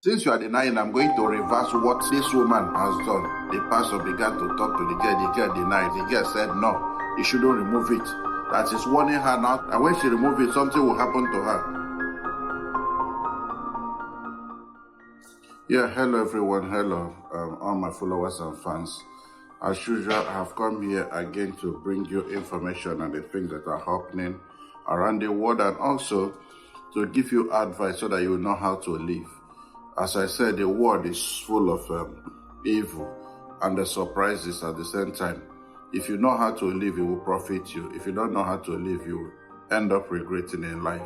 Since you are denying, I'm going to reverse what this woman has done. The pastor began to talk to the girl. The girl denied. The girl said, no, you shouldn't remove it. That is warning her now. And when she removes it, something will happen to her. Yeah, hello everyone. Hello, all my followers and fans. As usual, I have come here again to bring you information on the things that are happening around the world, and also to give you advice so that you know how to live. As I said, the world is full of evil and the surprises at the same time. If you know how to live, it will profit you. If you don't know how to live, you will end up regretting in life.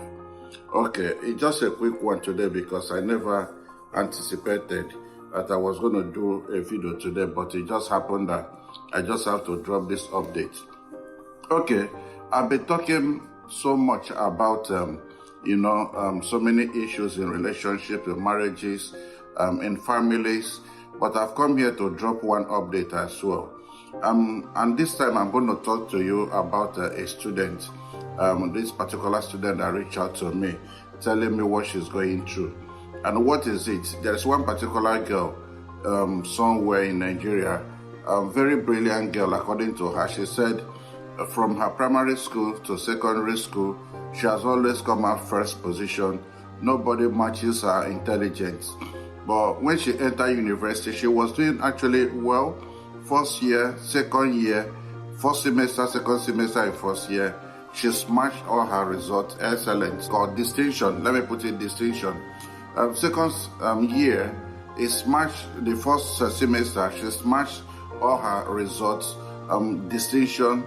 Okay, it's just a quick one today because I never anticipated that I was going to do a video today, but it just happened that I just have to drop this update. Okay, I've been talking so much about so many issues in relationships, in marriages, in families, but I've come here to drop one update as well. And this time I'm going to talk to you about a student, this particular student that reached out to me, telling me what she's going through. And what is it? There's one particular girl somewhere in Nigeria, a very brilliant girl according to her. She said from her primary school to secondary school, she has always come out first position. Nobody matches her intelligence. But when she entered university, she was doing actually well. First year, second year, first semester, second semester, and first year. She smashed all her results. Excellent. Called distinction. Let me put it distinction. Second year, she smashed the first semester. She smashed all her results. Distinction.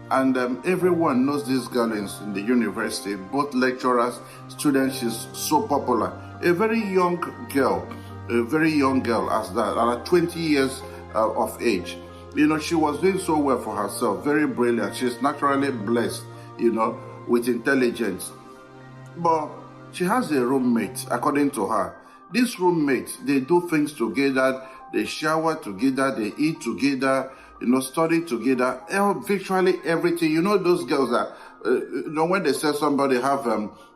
And everyone knows this girl in the university, both lecturers, students. She's so popular. A very young girl as that, at 20 years of age. You know, she was doing so well for herself, very brilliant. She's naturally blessed, with intelligence. But she has a roommate, according to her. This roommate, they do things together, they shower together, they eat together, study together, virtually everything. Those girls are, when they say somebody have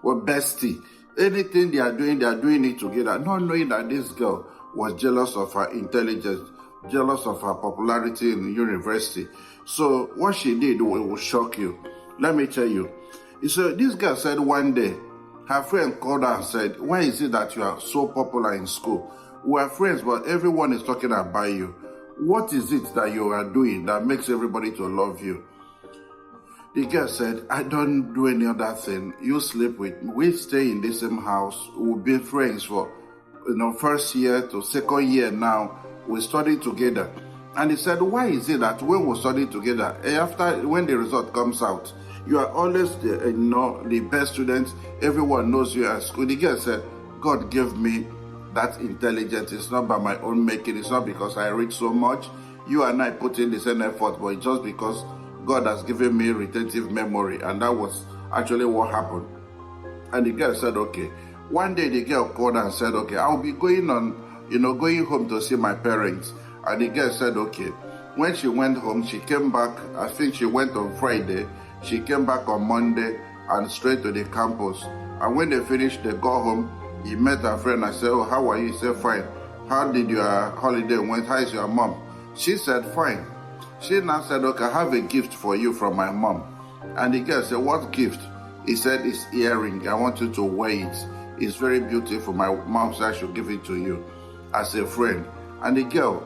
bestie, anything they are doing it together, not knowing that this girl was jealous of her intelligence, jealous of her popularity in university. So what she did will shock you. Let me tell you. So this girl said one day, her friend called her and said, why is it that you are so popular in school? We are friends, but everyone is talking about you. What is it that you are doing that makes everybody to love you? The girl said, I don't do any other thing. You sleep with me. We stay in the same house. We've been friends for, first year to second year now. We study together. And he said, why is it that when we study together, when the result comes out, you are always the best student, everyone knows you at school? The girl said, God gave me that intelligence. It's not by my own making. It's not because I read so much. You and I put in the same effort, but it's just because God has given me retentive memory. And that was actually what happened. And the girl said, okay. One day the girl called and said, okay, I'll be going home to see my parents. And the girl said, okay. When she went home, she came back. I think she went on Friday. She came back on Monday and straight to the campus. And when they finished, they go home. He met her friend. I said, oh, how are you? He said, fine. How did your holiday went? How is your mom? She said, fine. She now said, okay, I have a gift for you from my mom. And the girl said, what gift? He said, it's earring. I want you to wear it. It's very beautiful. My mom said I should give it to you as a friend. And the girl,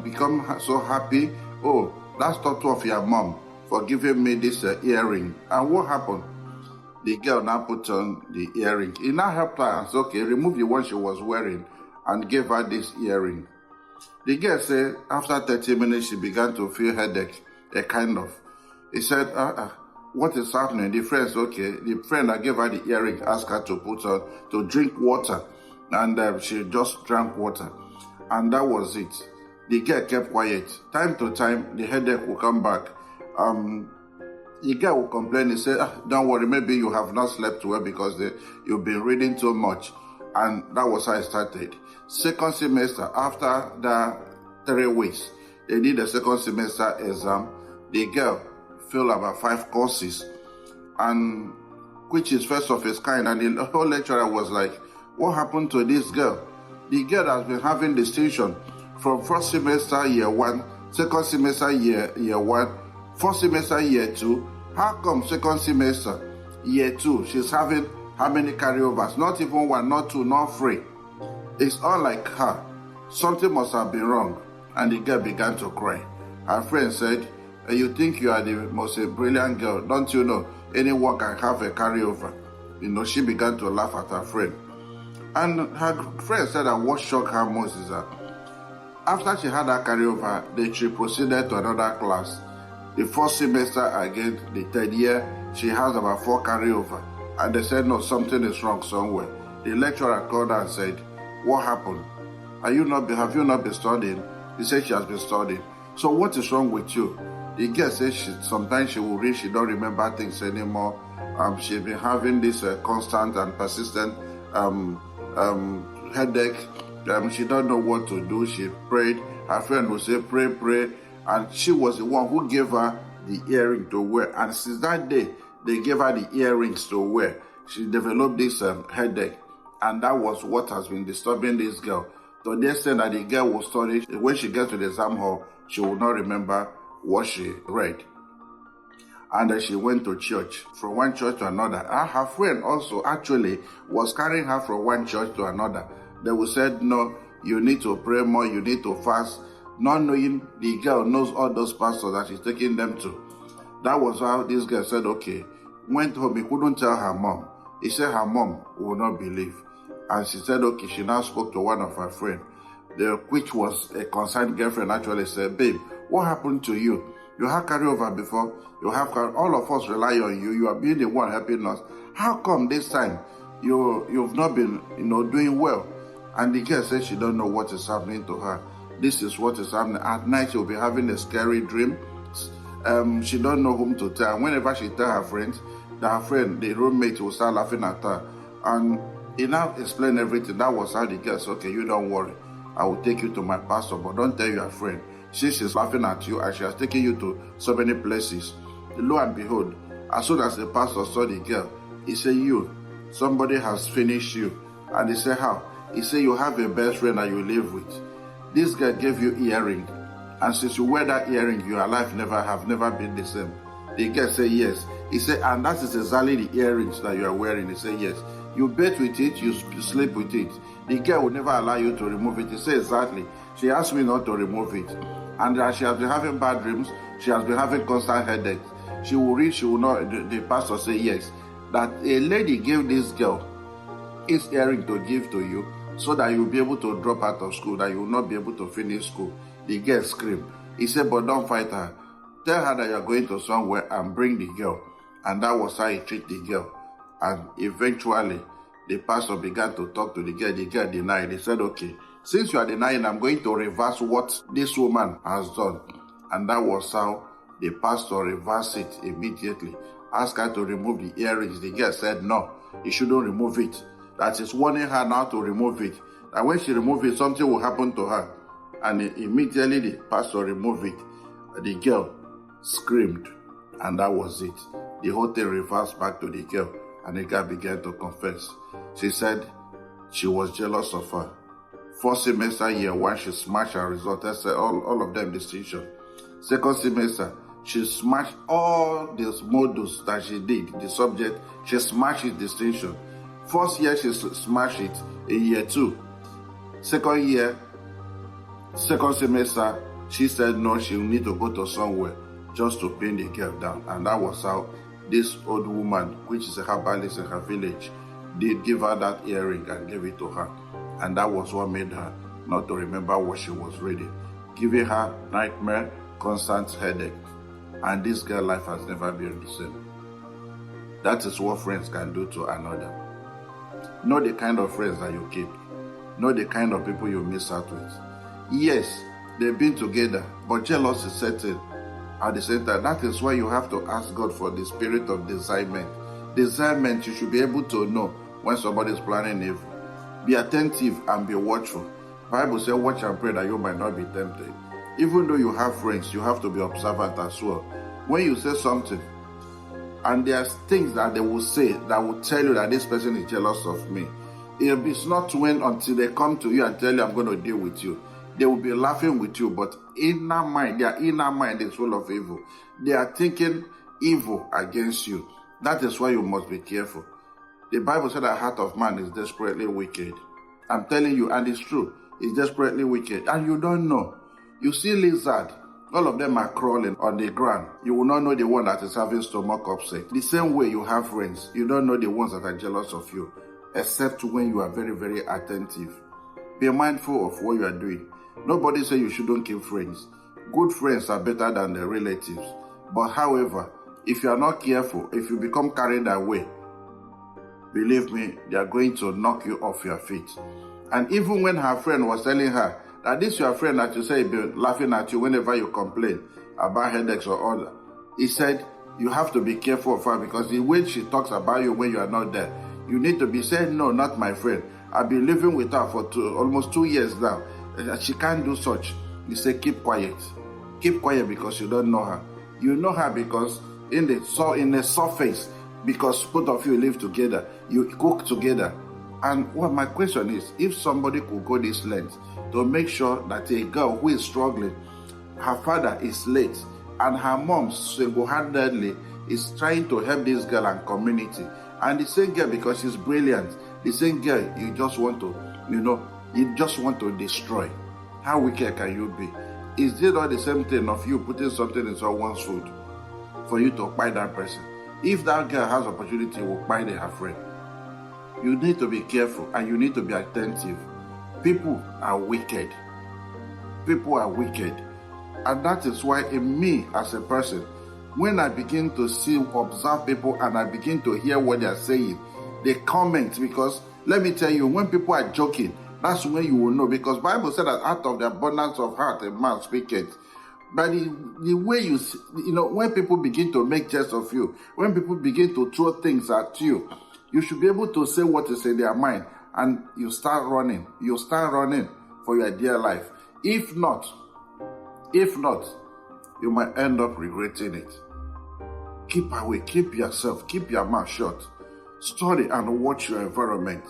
become so happy. Oh, that's thoughtful of your mom for giving me this earring. And what happened? The girl now put on the earring. He now helped her and said, okay, remove the one she was wearing, and gave her this earring. The girl said, after 30 minutes, she began to feel headache, a kind of. He said, what is happening? The friend said, okay. The friend that gave her the earring asked her to put on, to drink water. And she just drank water. And that was it. The girl kept quiet. Time to time, the headache will come back. The guy will complain. He said, don't worry, maybe you have not slept well because you've been reading too much. And that was how it started. Second semester, after the 3 weeks, they did the second semester exam. The girl failed about 5 courses, and which is first of its kind. And the whole lecturer was like, what happened to this girl? The girl has been having distinction from first semester year 1, second semester year 1, first semester year 2. How come second semester year 2 she's having how many carryovers? Not even 1, not 2, not 3. It's all like her. Something must have been wrong. And the girl began to cry. Her friend said, you think you are the most brilliant girl. Don't you know anyone can have a carryover? She began to laugh at her friend. And her friend said that what shocked her most is that after she had that carryover, she proceeded to another class. The first semester again, the third year, she has about 4 carryover. And they said, no, something is wrong somewhere. The lecturer called her and said, what happened? Have you not been studying? He said she has been studying. So what is wrong with you? The girl says sometimes she will read, she don't remember things anymore. She's been having this constant and persistent headache. She don't know what to do. She prayed. Her friend will say, pray. And she was the one who gave her the earring to wear. And since that day, they gave her the earrings to wear. She developed this headache. And that was what has been disturbing this girl. To the extent that the girl will study. When she gets to the exam hall, she will not remember what she read. And then she went to church, from one church to another. And her friend also actually was carrying her from one church to another. They will say, no, you need to pray more, you need to fast. Not knowing the girl knows all those pastors that she's taking them to. That was how this girl said, okay. Went home, he couldn't tell her mom. He said her mom would not believe. And she said, okay, she now spoke to one of her friends, which was a concerned girlfriend, actually said, babe, what happened to you? You have carryover before. All of us rely on you. You are being the one helping us. How come this time you've not been, doing well? And the girl said she don't know what is happening to her. This is what is happening. At night she'll be having a scary dream. She don't know whom to tell. Whenever she tell her friends, her friend, the roommate, will start laughing at her. And he now explained everything. That was how the girl said, okay, you don't worry. I will take you to my pastor, but don't tell your friend. She's laughing at you and she has taken you to so many places. Lo and behold, as soon as the pastor saw the girl, he said, somebody has finished you. And he said, how? He said, you have a best friend that you live with. This girl gave you earring. And since you wear that earring, your life have never been the same. The girl said, yes. He said, and that is exactly the earrings that you are wearing. He said, yes. You bathe with it, you sleep with it. The girl will never allow you to remove it. He said, exactly. She asked me not to remove it. And as she has been having bad dreams, she has been having constant headaches. She will read, she will not. The pastor said, yes, that a lady gave this girl his earring to give to you so that you will be able to drop out of school, that you will not be able to finish school. The girl screamed. He said, but don't fight her. Tell her that you are going to somewhere and bring the girl. And that was how he treated the girl. And eventually, the pastor began to talk to the girl. The girl denied. He said, okay, since you are denying, I'm going to reverse what this woman has done. And that was how the pastor reversed it immediately. Asked her to remove the earrings. The girl said, no, you shouldn't remove it. That is warning her now to remove it. And when she removes it, something will happen to her. And immediately the pastor removed it. The girl screamed. And that was it. The whole thing reversed back to the girl. And the girl began to confess. She said she was jealous of her. First semester year 1, she smashed her result. That's all of them distinction. Second semester, she smashed all these modules that she did, the subject, she smashed it distinction. First year, she smashed it in year 2. Second semester, she said no, she will need to go to somewhere just to pin the girl down. And that was how this old woman, which is a herbalist in her village, did give her that earring and gave it to her. And that was what made her not to remember what she was reading, giving her nightmare, constant headache. And this girl's life has never been the same. That is what friends can do to another. Know the kind of friends that you keep. Know the kind of people you miss out with. Yes, they've been together, but jealousy sets in. At the same time, that is why you have to ask God for the spirit of discernment. Discernment, you should be able to know when somebody is planning evil. Be attentive and be watchful. Bible says, watch and pray that you might not be tempted. Even though you have friends, you have to be observant as well. When you say something, and there's things that they will say that will tell you that this person is jealous of me, It's not when until they come to you and tell you, I'm going to deal with you. They will be laughing with you, but their inner mind is full of evil. They are thinking evil against you. That is why you must be careful. The Bible said the heart of man is desperately wicked. I'm telling you, and it's true. It's desperately wicked. And you don't know. You see lizard. All of them are crawling on the ground. You will not know the one that is having stomach upset. The same way you have friends. You don't know the ones that are jealous of you. Except when you are very, very attentive. Be mindful of what you are doing. Nobody says you shouldn't keep friends. Good friends are better than the relatives. But however, if you are not careful, if you become carried away, believe me, they are going to knock you off your feet. And even when her friend was telling her that this your friend that you say be laughing at you whenever you complain about headaches or other, he said you have to be careful of her because the way she talks about you when you are not there, you need to be saying, no, not my friend. I've been living with her for almost 2 years now. She can't do such. You say, keep quiet. Keep quiet because you don't know her. You know her because in the surface, because both of you live together, you cook together. And well, my question is, if somebody could go this length to make sure that a girl who is struggling, her father is late, and her mom single-handedly is trying to help this girl and community, and the same girl, because she's brilliant, the same girl you just want to destroy. How wicked can you be? Is it not the same thing of you putting something in someone's food for you to buy that person? If that girl has opportunity, will buy her friend. You need to be careful and you need to be attentive. People are wicked. People are wicked. And that is why in me as a person, when I begin to observe people and I begin to hear what they are saying, they comment, because let me tell you, when people are joking, that's when you will know, because Bible said that out of the abundance of heart a man speaketh. But the way when people begin to make jest of you, when people begin to throw things at you, you should be able to say what is in their mind, and you start running. You start running for your dear life. If not, you might end up regretting it. Keep away, keep yourself, keep your mouth shut. Study and watch your environment.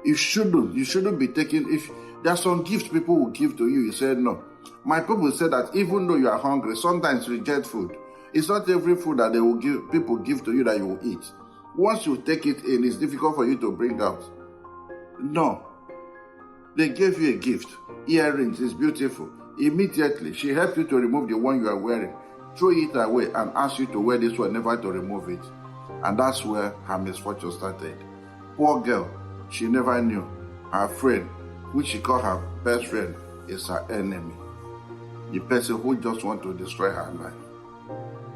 You shouldn't be taking, if there are some gifts people will give to you, you say no. My people say that even though you are hungry, sometimes you get food. It's not every food that people give to you that you will eat. Once you take it in, it's difficult for you to bring out. No. They gave you a gift. Earrings is beautiful. Immediately, she helped you to remove the one you are wearing, throw it away, and ask you to wear this one, never to remove it. And that's where her misfortune started. Poor girl, she never knew her friend, which she called her best friend, is her enemy. The person who just wants to destroy her life.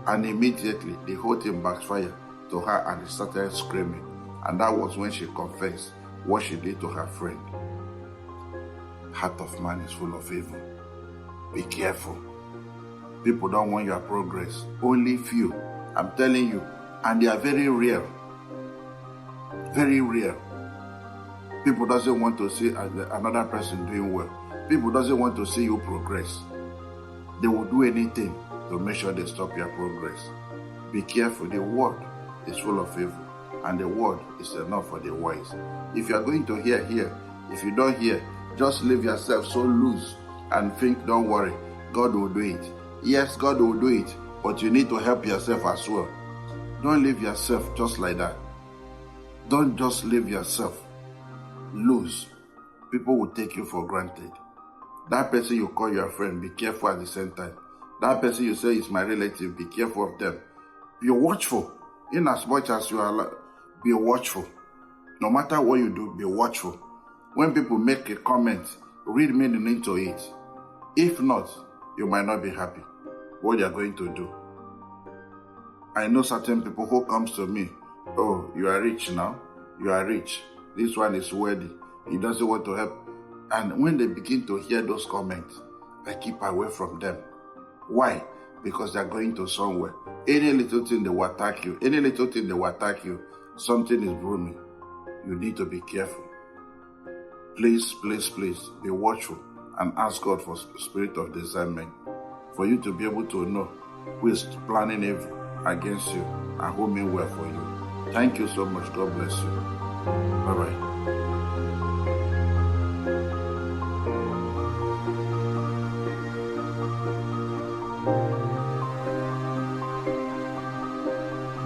And immediately, the whole thing backfired to her and she started screaming. And that was when she confessed what she did to her friend. Heart of man is full of evil. Be careful. People don't want your progress. Only few. I'm telling you. And they are very rare. Very rare. People doesn't want to see another person doing well. People doesn't want to see you progress. They will do anything to make sure they stop your progress. Be careful. The world is full of evil. And the word is enough for the wise. If you are going to hear, hear. If you don't hear, just leave yourself so loose and think, don't worry, God will do it. Yes, God will do it, but you need to help yourself as well. Don't leave yourself just like that. Don't just leave yourself loose. People will take you for granted. That person you call your friend, be careful at the same time. That person you say is my relative, be careful of them. Be watchful. In as much as you are, be watchful. No matter what you do, be watchful. When people make a comment, read meaning into it. If not, you might not be happy what they are going to do. I know certain people who comes to me, oh, you are rich now. You are rich. This one is worthy. He doesn't want to help. And when they begin to hear those comments, I keep away from them. Why? Because they are going to somewhere. Any little thing they will attack you. Any little thing they will attack you. Something is brewing. You need to be careful. Please, please, please be watchful and ask God for spirit of discernment for you to be able to know who is planning evil against you and who mean well for you. Thank you so much. God bless you. Bye-bye.